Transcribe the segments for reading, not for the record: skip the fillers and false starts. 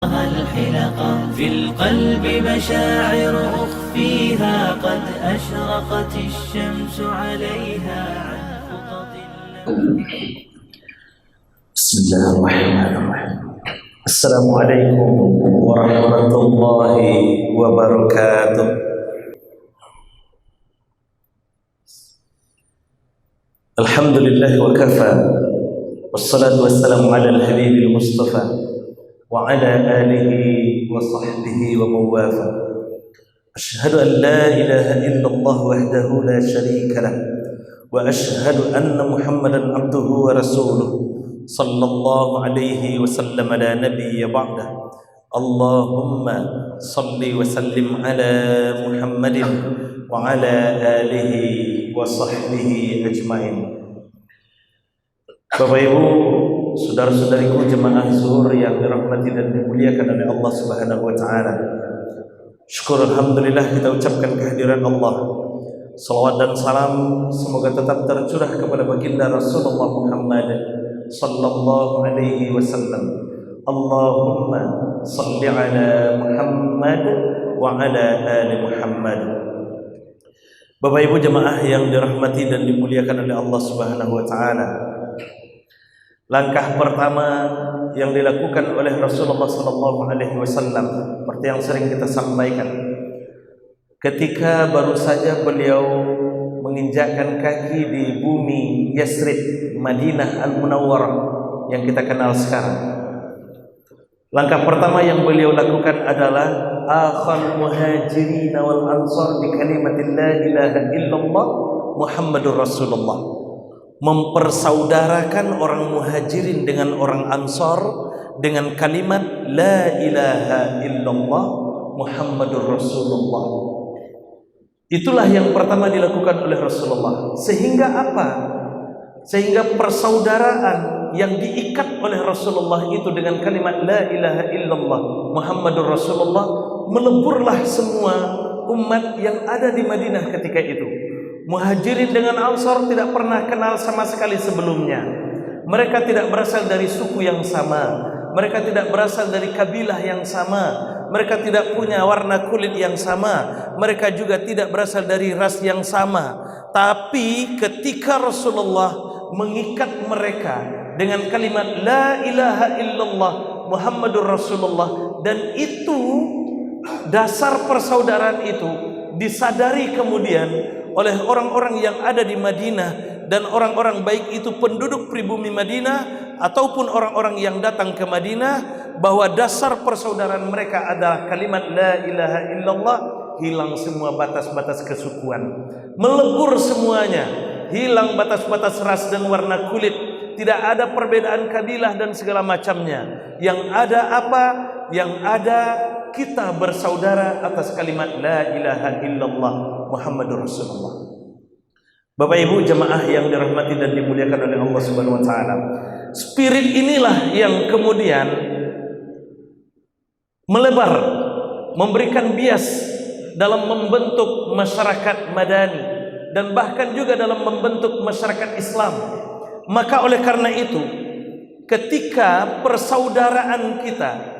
الحلقا في القلب مشاعر أخفيها قد أشرقت الشمس عليها عن خطط بسم الله الرحمن الرحيم. السلام عليكم ورحمة الله وبركاته. الحمد لله وكفى والصلاة والسلام على الحبيب المصطفى وعلى آله وصحبه ومن والاه. أشهد أن لا إله إلا الله وحده لا شريك له وأشهد أن محمدا عبده ورسوله صلى الله عليه وسلم لا نبي بعده. اللهم صل وسلم على محمد وعلى آله وصحبه أجمعين. Bapak Ibu, saudara-saudariku jemaah zuhur yang dirahmati dan dimuliakan oleh Allah Subhanahu wa taala. Syukur alhamdulillah kita ucapkan kehadiran Allah. Salawat dan salam semoga tetap tercurah kepada baginda Rasulullah Muhammad sallallahu alaihi wasallam. Allahumma salli ala Muhammad wa ala ali Muhammad. Bapak Ibu jemaah yang dirahmati dan dimuliakan oleh Allah Subhanahu wa taala. Langkah pertama yang dilakukan oleh Rasulullah sallallahu alaihi wasallam seperti yang sering kita sampaikan, ketika baru saja beliau menginjakkan kaki di bumi Yasrib, Madinah Al-Munawwarah yang kita kenal sekarang. Langkah pertama yang beliau lakukan adalah akhal muhajirin wal ansar bi kalimatin la ilaha illallah Muhammadur Rasulullah. Mempersaudarakan orang muhajirin dengan orang ansar dengan kalimat la ilaha illallah Muhammadur Rasulullah. Itulah yang pertama dilakukan oleh Rasulullah. Sehingga apa? Sehingga persaudaraan yang diikat oleh Rasulullah itu dengan kalimat la ilaha illallah Muhammadur Rasulullah, meleburlah semua umat yang ada di Madinah ketika itu. Muhajirin dengan Ansar tidak pernah kenal sama sekali sebelumnya. Mereka tidak berasal dari suku yang sama. Mereka tidak berasal dari kabilah yang sama. Mereka tidak punya warna kulit yang sama. Mereka juga tidak berasal dari ras yang sama. Tapi ketika Rasulullah mengikat mereka dengan kalimat la ilaha illallah Muhammadur Rasulullah, dan itu dasar persaudaraan itu disadari kemudian oleh orang-orang yang ada di Madinah, dan orang-orang baik itu penduduk pribumi Madinah ataupun orang-orang yang datang ke Madinah, bahwa dasar persaudaraan mereka adalah kalimat la ilaha illallah. Hilang semua batas-batas kesukuan, melebur semuanya, hilang batas-batas ras dan warna kulit, tidak ada perbedaan kabilah dan segala macamnya. Yang ada apa? Yang ada kita bersaudara atas kalimat la ilaha illallah Muhammadur Rasulullah. Bapak Ibu jemaah yang dirahmati dan dimuliakan oleh Allah Subhanahu wa taala. Spirit inilah yang kemudian melebar, memberikan bias dalam membentuk masyarakat Madani dan bahkan juga dalam membentuk masyarakat Islam. Maka oleh karena itu, ketika persaudaraan kita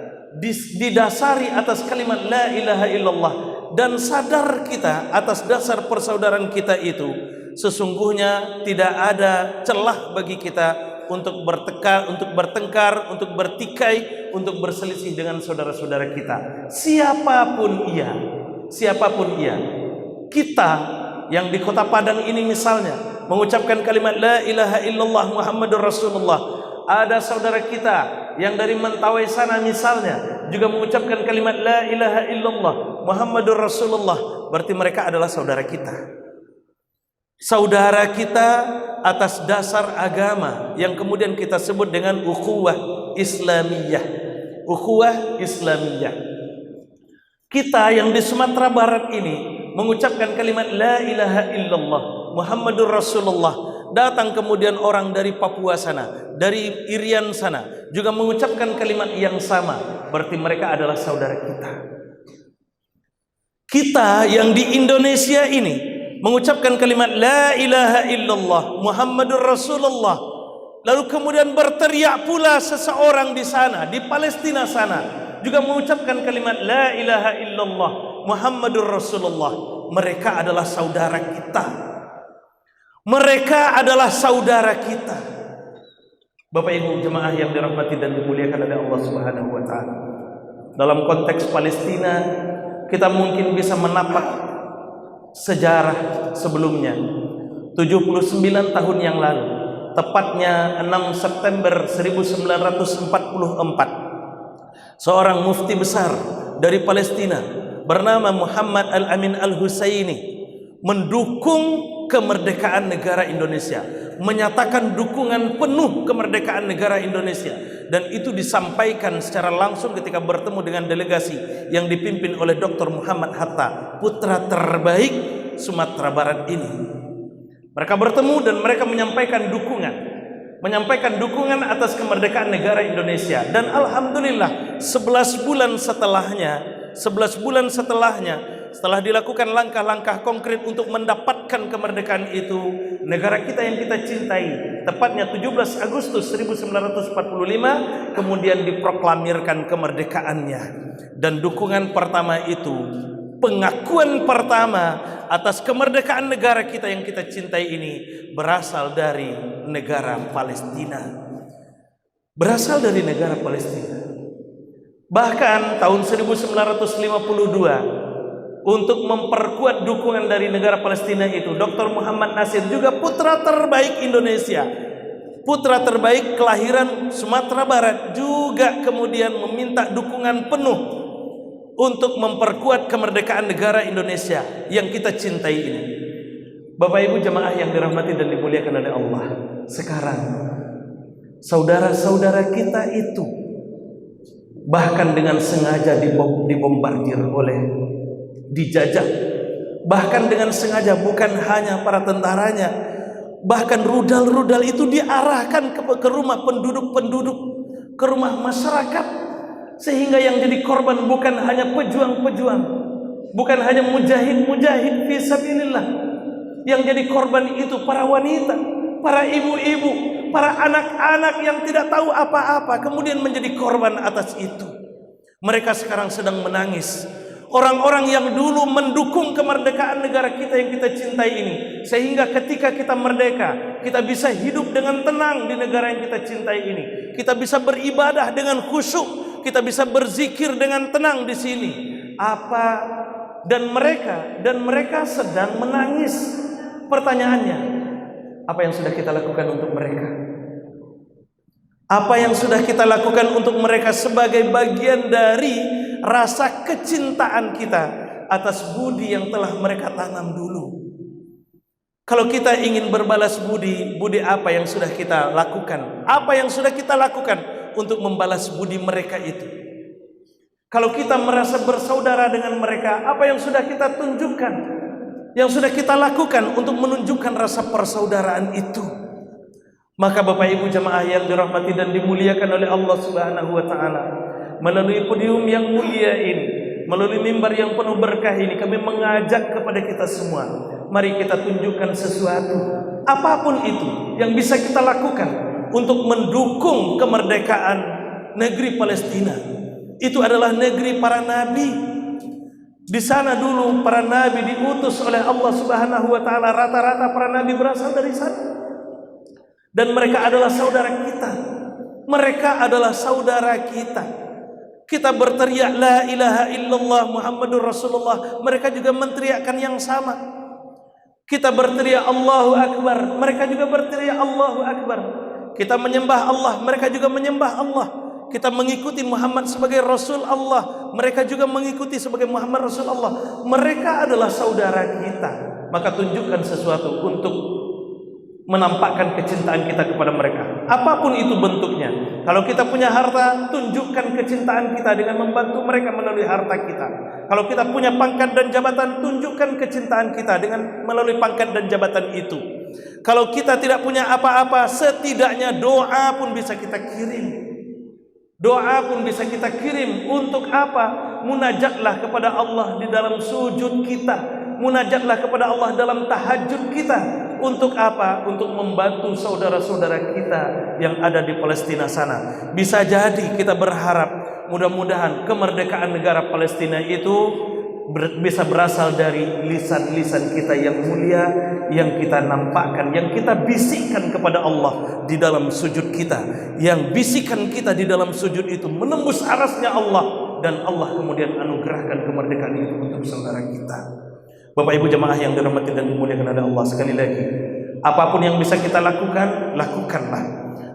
didasari atas kalimat la ilaha illallah, dan sadar kita atas dasar persaudaraan kita itu, sesungguhnya tidak ada celah bagi kita untuk bertengkar, untuk bertikai, untuk berselisih dengan saudara-saudara kita, siapapun ia. Kita yang di Kota Padang ini misalnya mengucapkan kalimat la ilaha illallah Muhammadur Rasulullah. Ada saudara kita yang dari Mentawai sana misalnya juga mengucapkan kalimat la ilaha illallah Muhammadur Rasulullah. Berarti mereka adalah saudara kita. Saudara kita atas dasar agama yang kemudian kita sebut dengan ukhuwah Islamiyah. Ukhuwah Islamiyah. Kita yang di Sumatera Barat ini mengucapkan kalimat la ilaha illallah Muhammadur Rasulullah. Datang kemudian orang dari Papua sana, dari Irian sana juga mengucapkan kalimat yang sama. Berarti mereka adalah saudara kita. Kita yang di Indonesia ini mengucapkan kalimat la ilaha illallah Muhammadur Rasulullah. Lalu kemudian berteriak pula seseorang di sana, di Palestina sana, juga mengucapkan kalimat la ilaha illallah Muhammadur Rasulullah. Mereka adalah saudara kita. Mereka adalah saudara kita. Bapak Ibu jemaah yang dirahmati dan dimuliakan oleh Allah Subhanahu wa taala. Dalam konteks Palestina, kita mungkin bisa menapak sejarah sebelumnya. 79 tahun yang lalu, tepatnya 6 September 1944, seorang mufti besar dari Palestina bernama Muhammad Al-Amin Al-Husaini mendukung kemerdekaan negara Indonesia, menyatakan dukungan penuh kemerdekaan negara Indonesia, dan itu disampaikan secara langsung ketika bertemu dengan delegasi yang dipimpin oleh Dr. Muhammad Hatta, putra terbaik Sumatera Barat ini. Mereka bertemu dan mereka menyampaikan dukungan atas kemerdekaan negara Indonesia. Dan alhamdulillah 11 bulan setelahnya, setelah dilakukan langkah-langkah konkret untuk mendapatkan kemerdekaan itu, negara kita yang kita cintai, tepatnya 17 Agustus 1945, kemudian diproklamirkan kemerdekaannya. Dan dukungan pertama itu, pengakuan pertama atas kemerdekaan negara kita yang kita cintai ini berasal dari negara Palestina. Berasal dari negara Palestina. Bahkan tahun 1952, untuk memperkuat dukungan dari negara Palestina itu, Dr. Muhammad Nasir, juga putra terbaik Indonesia, putra terbaik kelahiran Sumatera Barat, juga kemudian meminta dukungan penuh untuk memperkuat kemerdekaan negara Indonesia yang kita cintai ini. Bapak Ibu jemaah yang dirahmati dan dimuliakan oleh Allah, sekarang saudara-saudara kita itu bahkan dengan sengaja dibombardir oleh, dijajah, bahkan dengan sengaja, bukan hanya para tentaranya, bahkan rudal-rudal itu diarahkan ke rumah penduduk-penduduk, ke rumah masyarakat. Sehingga yang jadi korban bukan hanya pejuang-pejuang, bukan hanya mujahid-mujahid fisabilillah. Yang jadi korban itu para wanita, para ibu-ibu, para anak-anak yang tidak tahu apa-apa, kemudian menjadi korban atas itu. Mereka sekarang sedang menangis. Orang-orang yang dulu mendukung kemerdekaan negara kita yang kita cintai ini, sehingga ketika kita merdeka, kita bisa hidup dengan tenang di negara yang kita cintai ini. Kita bisa beribadah dengan khusyuk, kita bisa berzikir dengan tenang di sini. Dan mereka sedang menangis. Pertanyaannya, apa yang sudah kita lakukan untuk mereka? Apa yang sudah kita lakukan untuk mereka sebagai bagian dari rasa kecintaan kita atas budi yang telah mereka tanam dulu? Kalau kita ingin berbalas budi apa yang sudah kita lakukan? Apa yang sudah kita lakukan untuk membalas budi mereka itu? Kalau kita merasa bersaudara dengan mereka, apa yang sudah kita tunjukkan, yang sudah kita lakukan untuk menunjukkan rasa persaudaraan itu? Maka Bapak Ibu jemaah yang dirahmati dan dimuliakan oleh Allah Subhanahu wa taala, melalui podium yang mulia ini, melalui mimbar yang penuh berkah ini, kami mengajak kepada kita semua, mari kita tunjukkan sesuatu, apapun itu yang bisa kita lakukan untuk mendukung kemerdekaan negeri Palestina. Itu adalah negeri para nabi. Di sana dulu para nabi diutus oleh Allah Subhanahu wa taala, rata-rata para nabi berasal dari sana. Dan mereka adalah saudara kita. Mereka adalah saudara kita. Kita berteriak la ilaha illallah Muhammadur Rasulullah, mereka juga menteriakkan yang sama. Kita berteriak Allahu Akbar, mereka juga berteriak Allahu Akbar. Kita menyembah Allah, mereka juga menyembah Allah. Kita mengikuti Muhammad sebagai Rasul Allah, mereka juga mengikuti sebagai Muhammad Rasul Allah. Mereka adalah saudara kita. Maka tunjukkan sesuatu untuk menampakkan kecintaan kita kepada mereka, apapun itu bentuknya. Kalau kita punya harta, tunjukkan kecintaan kita dengan membantu mereka melalui harta kita. Kalau kita punya pangkat dan jabatan, tunjukkan kecintaan kita dengan melalui pangkat dan jabatan itu. Kalau kita tidak punya apa-apa, setidaknya doa pun bisa kita kirim. Doa pun bisa kita kirim. Untuk apa? Munajatlah kepada Allah di dalam sujud kita, munajatlah kepada Allah dalam tahajud kita. Untuk apa? Untuk membantu saudara-saudara kita yang ada di Palestina sana. Bisa jadi kita berharap mudah-mudahan kemerdekaan negara Palestina itu bisa berasal dari lisan-lisan kita yang mulia, yang kita nampakkan, yang kita bisikkan kepada Allah di dalam sujud kita, yang bisikan kita di dalam sujud itu menembus arasnya Allah, dan Allah kemudian anugerahkan kemerdekaan itu untuk saudara kita. Bapak Ibu jemaah yang dirahmati dan dimuliakan oleh Allah, sekali lagi, apapun yang bisa kita lakukan, lakukanlah.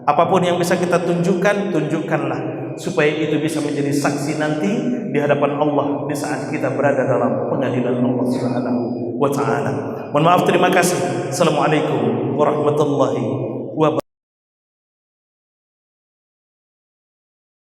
Apapun yang bisa kita tunjukkan, tunjukkanlah, supaya itu bisa menjadi saksi nanti di hadapan Allah di saat kita berada dalam pengadilan Allah Subhanahu wa taala. Mohon maaf, terima kasih. Assalamualaikum warahmatullahi